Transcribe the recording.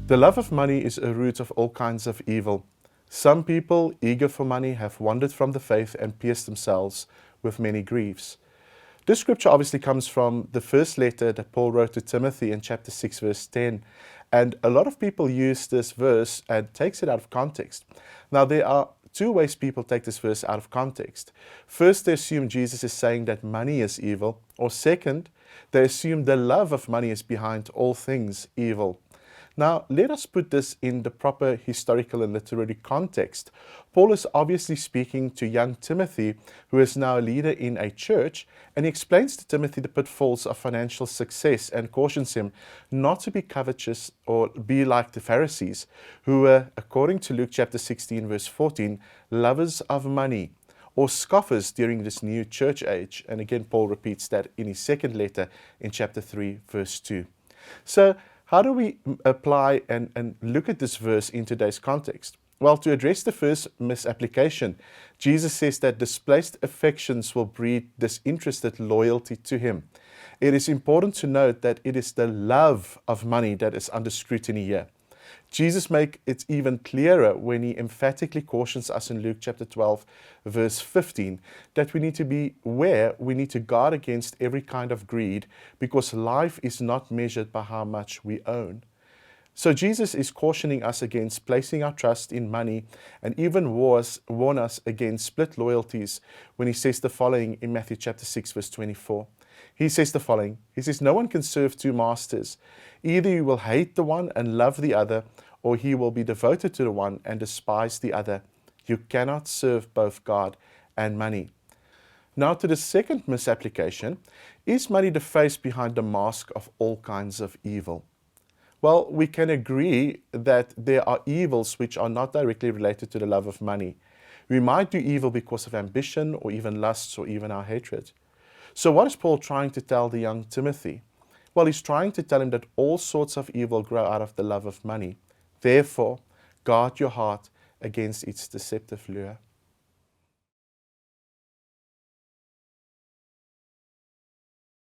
The love of money is a root of all kinds of evil. Some people, eager for money, have wandered from the faith and pierced themselves with many griefs. This scripture obviously comes from the first letter that Paul wrote to Timothy in chapter 6, verse 10. And a lot of people use this verse and takes it out of context. Now, there are two ways people take this verse out of context. First, they assume Jesus is saying that money is evil. Or second, they assume the love of money is behind all things evil. Now, let us put this in the proper historical and literary context. Paul is obviously speaking to young Timothy, who is now a leader in a church, and he explains to Timothy the pitfalls of financial success and cautions him not to be covetous or be like the Pharisees, who were, according to Luke chapter 16, verse 14, lovers of money, or scoffers during this new church age. And again, Paul repeats that in his second letter in chapter 3, verse 2. So, how do we apply and look at this verse in today's context? Well, to address the first misapplication, Jesus says that displaced affections will breed disinterested loyalty to Him. It is important to note that it is the love of money that is under scrutiny here. Jesus makes it even clearer when He emphatically cautions us in Luke chapter 12, verse 15, that we need to be aware, we need to guard against every kind of greed, because life is not measured by how much we own. So Jesus is cautioning us against placing our trust in money, and even warn us against split loyalties when He says the following in Matthew chapter 6, verse 24. He says the following. He says, "No one can serve two masters. Either you will hate the one and love the other, or he will be devoted to the one and despise the other. You cannot serve both God and money." Now to the second misapplication. Is money the face behind the mask of all kinds of evil? Well, we can agree that there are evils which are not directly related to the love of money. We might do evil because of ambition or even lusts or even our hatred. So what is Paul trying to tell the young Timothy? Well, he's trying to tell him that all sorts of evil grow out of the love of money. Therefore, guard your heart against its deceptive lure.